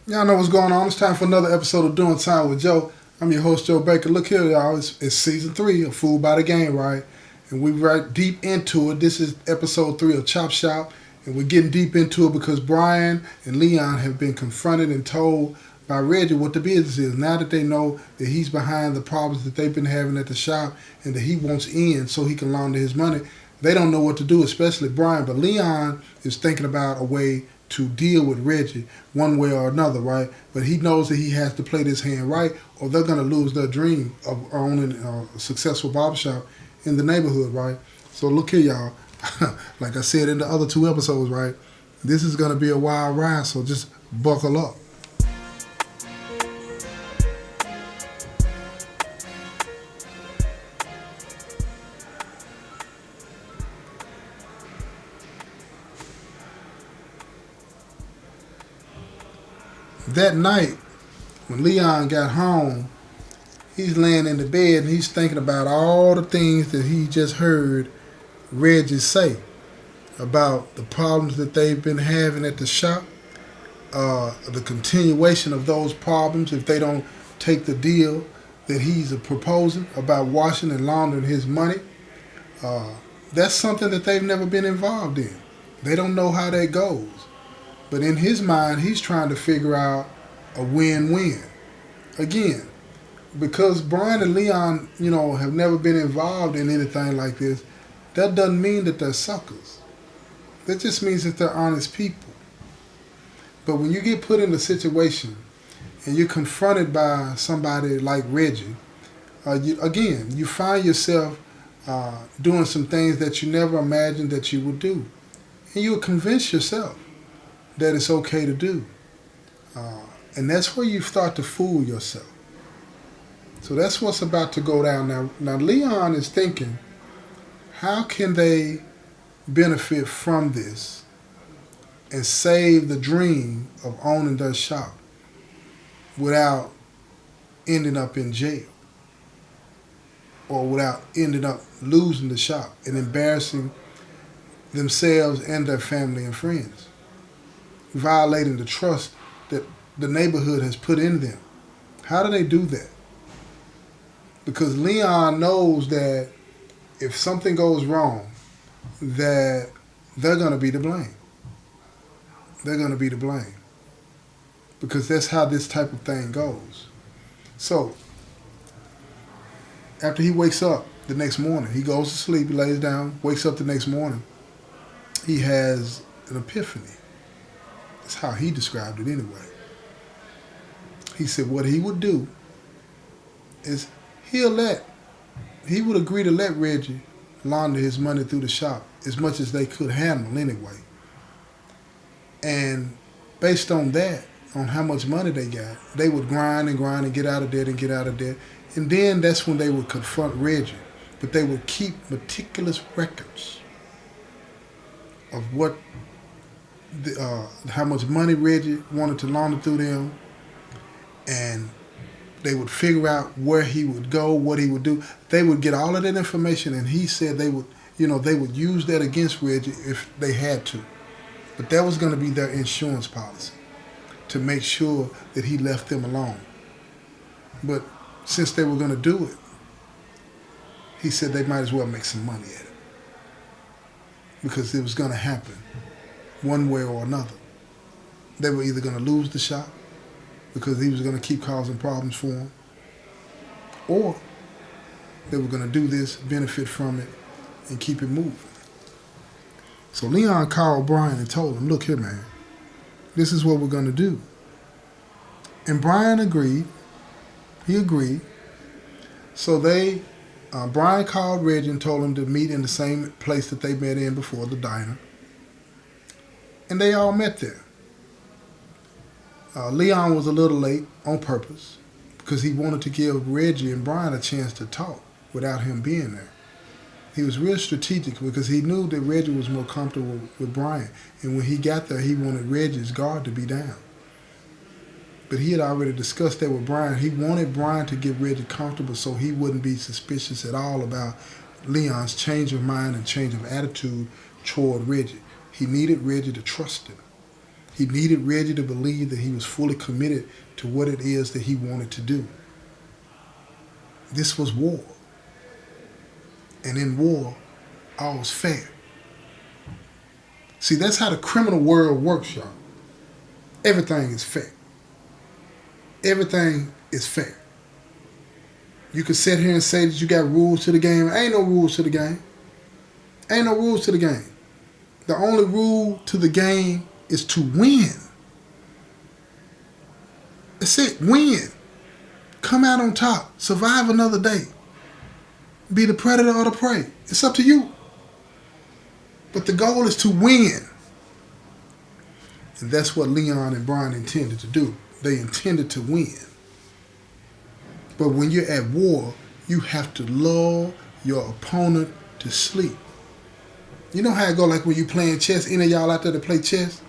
Y'all know what's going on. It's time for another episode of Doing Time with Joe. I'm your host, Joe Baker. Look here, y'all. It's season 3 of Fooled by the Game, right? And we right deep into it. This is episode 3 of Chop Shop. And we're getting deep into it because Brian and Leon have been confronted and told by Reggie what the business is. Now that they know that he's behind the problems that they've been having at the shop and that he wants in so he can launder his money, they don't know what to do, especially Brian. But Leon is thinking about a way to deal with Reggie one way or another, right? But he knows that he has to play this hand right or they're going to lose their dream of owning a successful barbershop in the neighborhood, right? So look here, y'all. Like I said in the other 2 episodes, right? This is going to be a wild ride, so just buckle up. That night, when Leon got home, he's laying in the bed and he's thinking about all the things that he just heard Reggie say about the problems that they've been having at the shop, the continuation of those problems if they don't take the deal that he's proposing about washing and laundering his money. Uh, that's something that they've never been involved in. They don't know how that goes. But in his mind, he's trying to figure out a win-win. Again, because Brian and Leon, have never been involved in anything like this, that doesn't mean that they're suckers. That just means that they're honest people. But when you get put in a situation and you're confronted by somebody like Reggie, you find yourself doing some things that you never imagined that you would do. And you'll convince yourself that it's okay to do. And that's where you start to fool yourself. So that's what's about to go down now. Now Leon is thinking, how can they benefit from this and save the dream of owning their shop without ending up in jail or without ending up losing the shop and embarrassing themselves and their family and friends, violating the trust that the neighborhood has put in them. How do they do that? Because Leon knows that if something goes wrong, that they're going to be to blame. They're going to be to blame. Because that's how this type of thing goes. So, after he wakes up the next morning, he goes to sleep, he lays down, wakes up the next morning, he has an epiphany. That's how he described it anyway. He said what he would do is he would agree to let Reggie launder his money through the shop as much as they could handle anyway. And based on that, on how much money they got, they would grind and get out of debt and get out of debt. And then that's when they would confront Reggie. But they would keep meticulous records of what, how much money Reggie wanted to launder through them, and they would figure out where he would go, what he would do. They would get all of that information, and he said they would use that against Reggie if they had to. But that was going to be their insurance policy to make sure that he left them alone. But since they were going to do it, he said they might as well make some money at it because it was going to happen one way or another. They were either going to lose the shop because he was going to keep causing problems for them, or they were going to do this, benefit from it, and keep it moving. So Leon called Brian and told him, look here, man, this is what we're going to do. And Brian agreed. He agreed. So Brian called Reggie and told him to meet in the same place that they met in before, the diner. And they all met there. Leon was a little late on purpose because he wanted to give Reggie and Brian a chance to talk without him being there. He was real strategic because he knew that Reggie was more comfortable with Brian. And when he got there, he wanted Reggie's guard to be down. But he had already discussed that with Brian. He wanted Brian to get Reggie comfortable so he wouldn't be suspicious at all about Leon's change of mind and change of attitude toward Reggie. He needed Reggie to trust him. He needed Reggie to believe that he was fully committed to what it is that he wanted to do. This was war. And in war, all's fair. See, that's how the criminal world works, y'all. Everything is fair. Everything is fair. You can sit here and say that you got rules to the game. Ain't no rules to the game. Ain't no rules to the game. The only rule to the game is to win. That's it. Win. Come out on top. Survive another day. Be the predator or the prey. It's up to you. But the goal is to win. And that's what Leon and Brian intended to do. They intended to win. But when you're at war, you have to lull your opponent to sleep. You know how it go like when you playing chess? Any of y'all out there that play chess?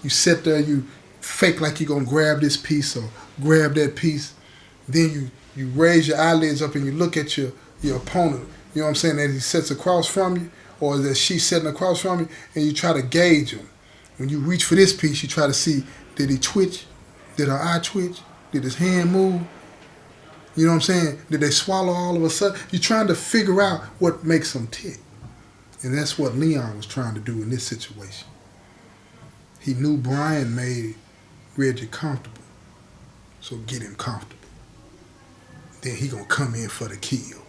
You sit there, you fake like you're going to grab this piece or grab that piece. Then you raise your eyelids up and you look at your opponent. You know what I'm saying? That he sits across from you or that she's sitting across from you, and you try to gauge him. When you reach for this piece, you try to see, did he twitch? Did her eye twitch? Did his hand move? You know what I'm saying? Did they swallow all of a sudden? You're trying to figure out what makes them tick. And that's what Leon was trying to do in this situation. He knew Brian made Reggie comfortable. So get him comfortable. Then he gonna come in for the kill.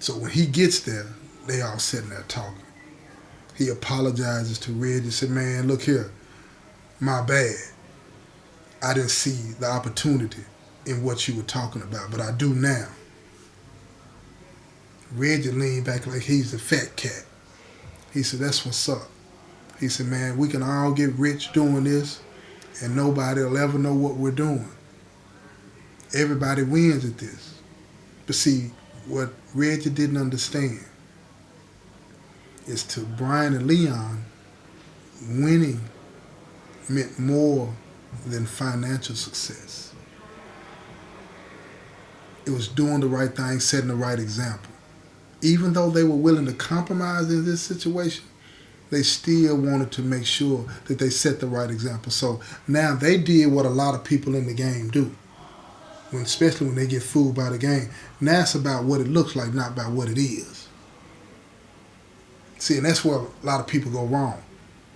So when he gets there, they all sitting there talking. He apologizes to Reggie, said, man, look here, my bad. I didn't see the opportunity in what you were talking about, but I do now. Reggie leaned back like he's the fat cat. He said, that's what's up. He said, man, we can all get rich doing this, and nobody will ever know what we're doing. Everybody wins at this. But see, what Reggie didn't understand is to Brian and Leon, winning meant more than financial success. It was doing the right thing, setting the right example. Even though they were willing to compromise in this situation, they still wanted to make sure that they set the right example. So now they did what a lot of people in the game do, especially when they get fooled by the game. Now it's about what it looks like, not about what it is. See, and that's where a lot of people go wrong.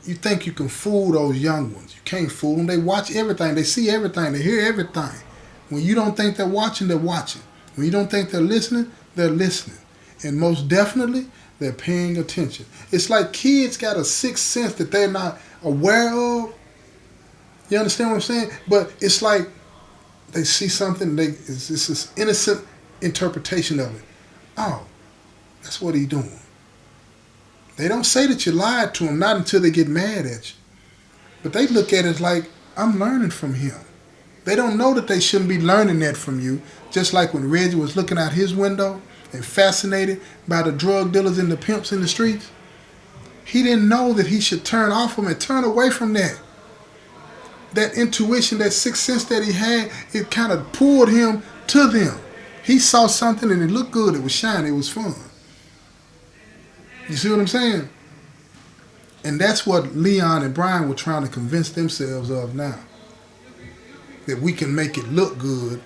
You think you can fool those young ones. You can't fool them. They watch everything. They see everything. They hear everything. When you don't think they're watching, they're watching. When you don't think they're listening, they're listening. And most definitely, they're paying attention. It's like kids got a sixth sense that they're not aware of. You understand what I'm saying? But it's like they see something, it's this innocent interpretation of it. Oh, that's what he's doing. They don't say that you lied to them, not until they get mad at you. But they look at it like, I'm learning from him. They don't know that they shouldn't be learning that from you. Just like when Reggie was looking out his window and fascinated by the drug dealers and the pimps in the streets, he didn't know that he should turn off them and turn away from that. That intuition, that sixth sense that he had, it kind of pulled him to them. He saw something and it looked good, it was shiny, it was fun. You see what I'm saying? And that's what Leon and Brian were trying to convince themselves of now. That we can make it look good,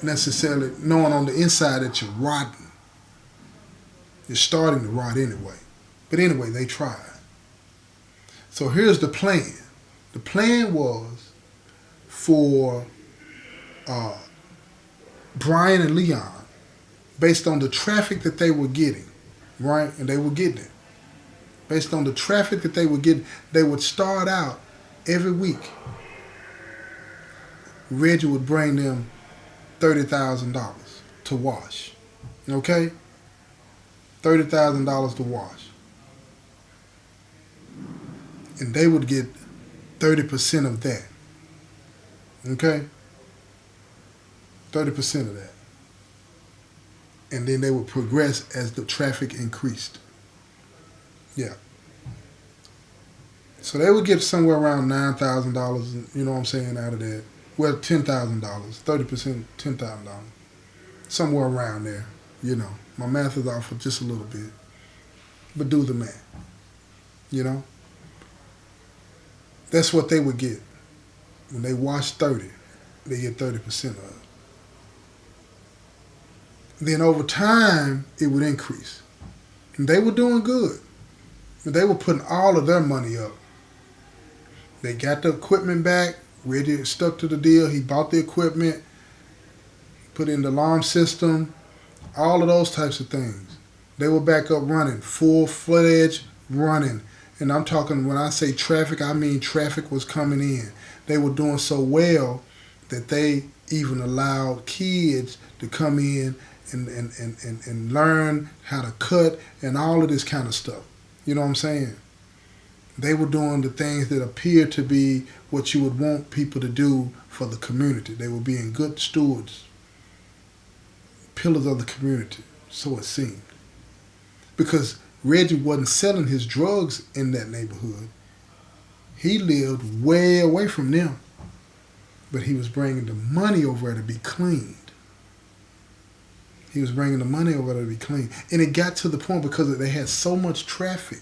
necessarily knowing on the inside that you're rotten. You're starting to rot anyway. But anyway, they tried. So here's the plan. The plan was for Brian and Leon, based on the traffic that they were getting, right? And they were getting it. Based on the traffic that they were getting, they would start out every week. Reggie would bring them $30,000 to wash. Okay? $30,000 to wash. And they would get 30% of that. Okay? 30% of that. And then they would progress as the traffic increased. Yeah. So they would get somewhere around $9,000, you know what I'm saying, out of that. Well, $10,000, 30%, $10,000. Somewhere around there, you know. My math is off for just a little bit. But do the math, you know. That's what they would get. When they wash 30, they get 30% of it. Then over time, it would increase. And they were doing good. But they were putting all of their money up. They got the equipment back. Reggie stuck to the deal. He bought the equipment, put in the alarm system, all of those types of things. They were back up running, full-fledged running. And I'm talking, when I say traffic, I mean traffic was coming in. They were doing so well that they even allowed kids to come in and learn how to cut and all of this kind of stuff. You know what I'm saying? They were doing the things that appear to be what you would want people to do for the community. They were being good stewards, pillars of the community, so it seemed. Because Reggie wasn't selling his drugs in that neighborhood. He lived way away from them. But he was bringing the money over there to be cleaned. He was bringing the money over there to be cleaned. And it got to the point, because they had so much traffic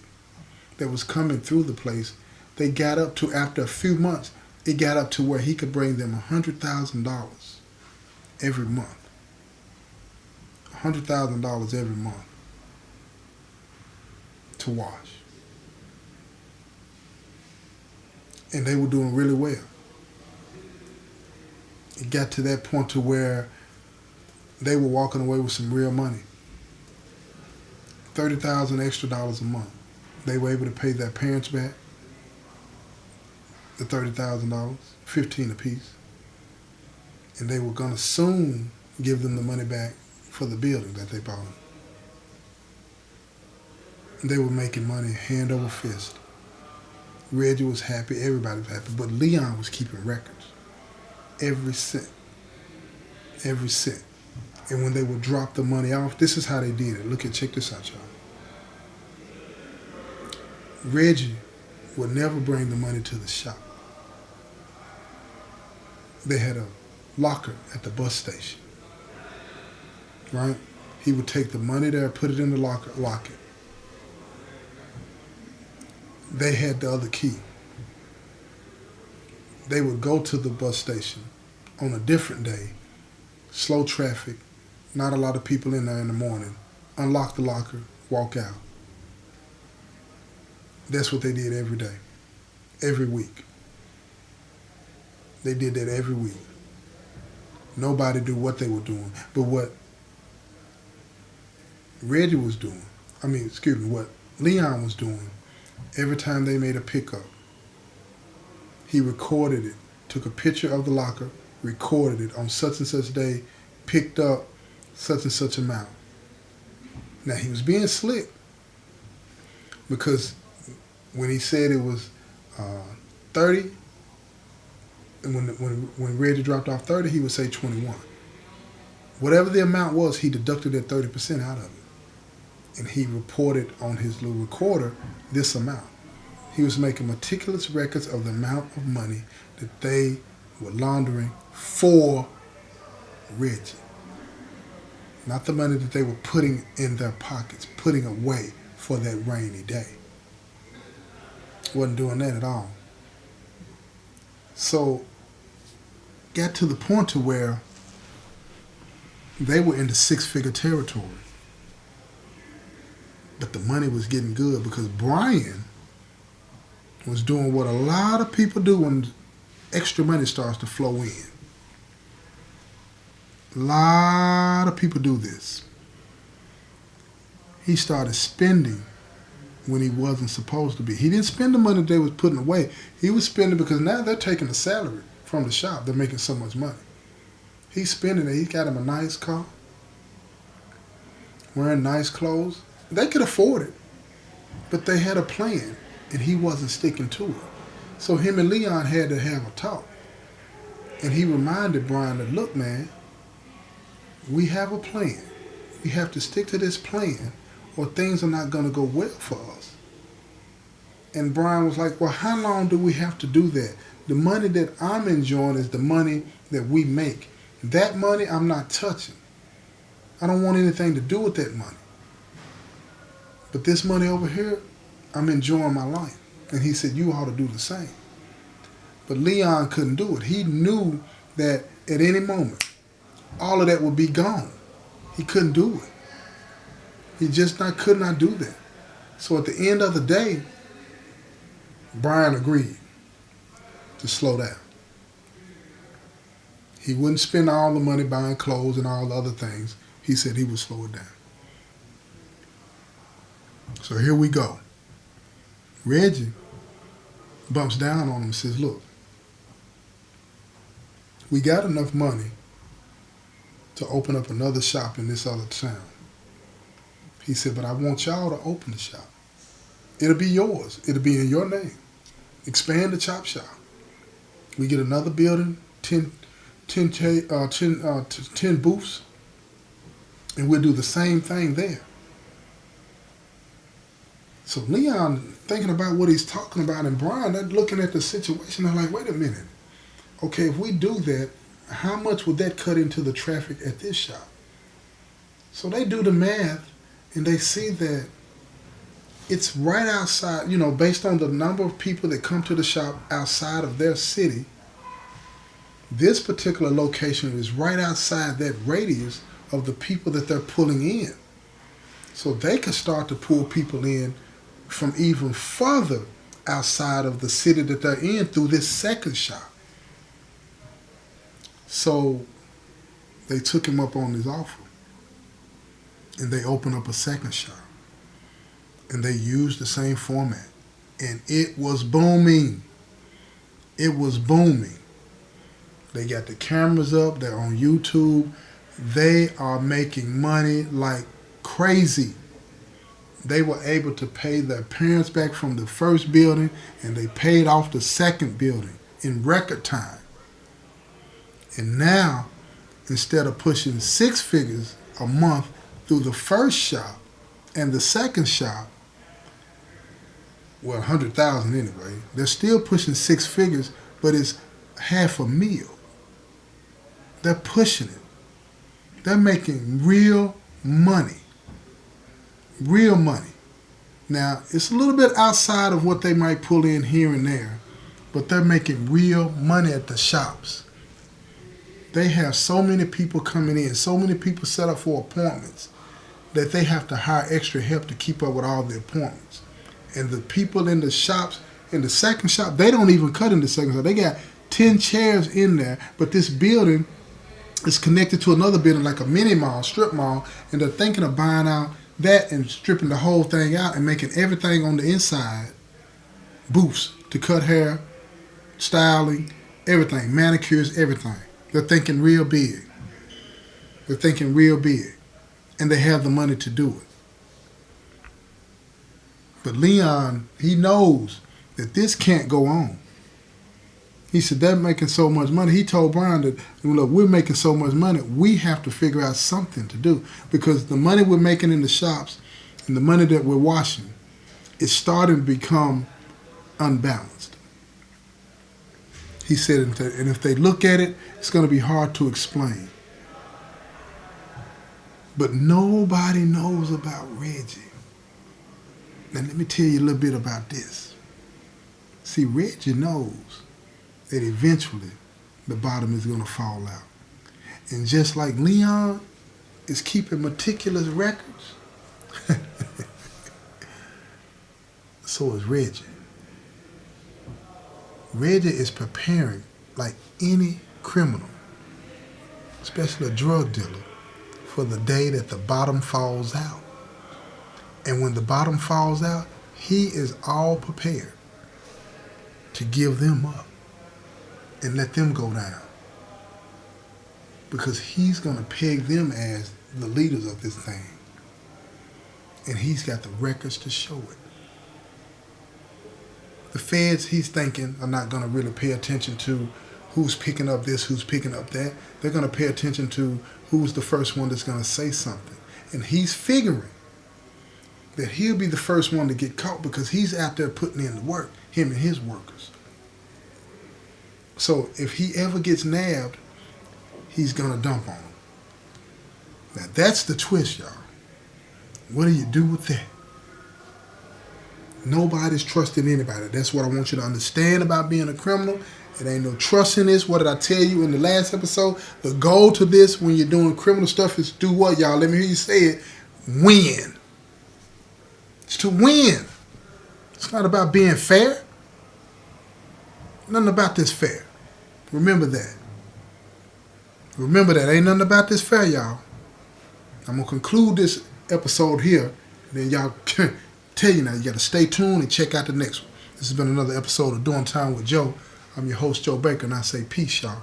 that was coming through the place, they got up to, after a few months, it got up to where he could bring them $100,000 every month. $100,000 every month to wash. And they were doing really well. It got to that point to where they were walking away with some real money. $30,000 extra a month. They were able to pay their parents back the $30,000, $15,000 apiece. And they were going to soon give them the money back for the building that they bought them. They were making money hand over fist. Reggie was happy, everybody was happy, but Leon was keeping records. Every cent. Every cent. And when they would drop the money off, this is how they did it. Check this out, y'all. Reggie would never bring the money to the shop. They had a locker at the bus station, right? He would take the money there, put it in the locker, lock it. They had the other key. They would go to the bus station on a different day, slow traffic, not a lot of people in there in the morning, unlock the locker, walk out. That's what they did every day, every week. They did that every week. Nobody knew what they were doing. But what Reggie was doing, what Leon was doing, every time they made a pickup, he recorded it, took a picture of the locker, recorded it on such and such day, picked up such and such amount. Now, he was being slick, because when he said it was 30, and when Reggie dropped off 30, he would say 21. Whatever the amount was, he deducted that 30% out of it. And he reported on his little recorder this amount. He was making meticulous records of the amount of money that they were laundering for Reggie. Not the money that they were putting in their pockets, putting away for that rainy day. Wasn't doing that at all. So, got to the point to where they were into six-figure territory. But the money was getting good, because Brian was doing what a lot of people do when extra money starts to flow in. A lot of people do this. He started spending when he wasn't supposed to be. He didn't spend the money they was putting away. He was spending because now they're taking a salary from the shop. They're making so much money. He's spending it. He got him a nice car, wearing nice clothes. They could afford it, but they had a plan, and he wasn't sticking to it. So him and Leon had to have a talk. And he reminded Brian that, look, man, we have a plan. We have to stick to this plan, or things are not going to go well for us. And Brian was like, well, how long do we have to do that? The money that I'm enjoying is the money that we make. That money I'm not touching. I don't want anything to do with that money. But this money over here, I'm enjoying my life. And he said, you ought to do the same. But Leon couldn't do it. He knew that at any moment, all of that would be gone. He couldn't do it. He just could not do that. So at the end of the day, Brian agreed to slow down. He wouldn't spend all the money buying clothes and all the other things. He said he would slow it down. So here we go. Reggie bumps down on him and says, look, we got enough money to open up another shop in this other town. He said, but I want y'all to open the shop. It'll be yours. It'll be in your name. Expand the chop shop. We get another building, 10 booths, and we'll do the same thing there. So Leon, thinking about what he's talking about, and Brian, they're looking at the situation, they're like, wait a minute. Okay, if we do that, how much would that cut into the traffic at this shop? So they do the math, and they see that it's right outside, based on the number of people that come to the shop outside of their city, this particular location is right outside that radius of the people that they're pulling in. So they can start to pull people in from even further outside of the city that they're in through this second shop. So they took him up on his offer, and they opened up a second shop, and they used the same format, and it was booming. It was booming. They got the cameras up, they're on YouTube. They are making money like crazy. They were able to pay their parents back from the first building, and they paid off the second building in record time. And now, instead of pushing 6 figures a month through the first shop and the second shop, well, 100,000 anyway, they're still pushing 6 figures, but it's half a meal. They're pushing it. They're making real money. Real money. Now, it's a little bit outside of what they might pull in here and there, but they're making real money at the shops. They have so many people coming in, so many people set up for appointments that they have to hire extra help to keep up with all the appointments. And the people in the shops, in the second shop, they don't even cut in the second shop. They got 10 chairs in there, but this building is connected to another building like a mini mall, strip mall, and they're thinking of buying out that and stripping the whole thing out and making everything on the inside booths to cut hair, styling, everything, manicures, everything. They're thinking real big. They're thinking real big. And they have the money to do it. But Leon, he knows that this can't go on. He said, they're making so much money. He told Brian that, look, we're making so much money, we have to figure out something to do. Because the money we're making in the shops and the money that we're washing is starting to become unbalanced. He said, and if they look at it, it's going to be hard to explain. But nobody knows about Reggie. And let me tell you a little bit about this. See, Reggie knows that eventually the bottom is going to fall out. And just like Leon is keeping meticulous records, so is Reggie. Reggie is preparing like any criminal, especially a drug dealer, for the day that the bottom falls out. And when the bottom falls out, he is all prepared to give them up and let them go down. Because he's going to peg them as the leaders of this thing. And he's got the records to show it. The feds, he's thinking, are not going to really pay attention to who's picking up this, who's picking up that. They're going to pay attention to who's the first one that's going to say something. And he's figuring that he'll be the first one to get caught because he's out there putting in the work, him and his workers. So if he ever gets nabbed, he's going to dump on him. Now that's the twist, y'all. What do you do with that? Nobody's trusting anybody. That's what I want you to understand about being a criminal It ain't no trust in this. What did I tell you in the last episode? The goal to this when you're doing criminal stuff is to do what, y'all? Let me hear you say it. Win. It's to win. It's not about being fair. Nothing about this fair. Remember that. Remember that. Ain't nothing about this fair, y'all. I'm going to conclude this episode here. And then y'all tell you now, you got to stay tuned and check out the next one. This has been another episode of Doing Time with Joe. I'm your host, Joe Baker, and I say peace, y'all.